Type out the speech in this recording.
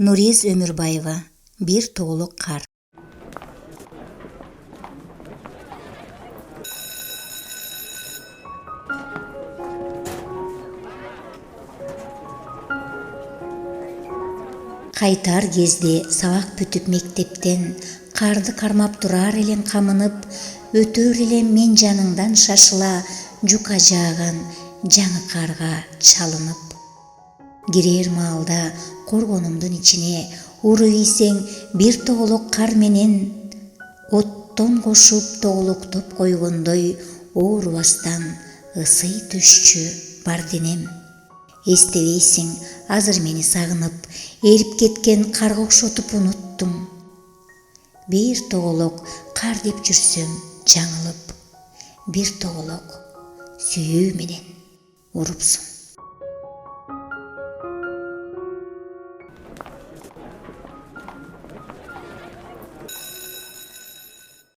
Нурез Өмүрбаева. Бир тоолук кар. Кайтар кезде сабак бүтүп мектептен, карды кармап турар элем камынып, өтөр элем мен жаныңдан шашыла, жука жааган жаңы карга чалынып. Кирер маалда коргонумдун ичине уру ийсең бир тоолук кар менен, оттон кошуп тоолуктоп койгондой оорубастан ысый түшчү бар денем. Эстебейсиң азыр мени сагынып, эрип кеткен карга окшотуп унуттум. Бир тоолук кар деп жүрсөм жаңылып, бир тоолук сүйүү менен урупсуң.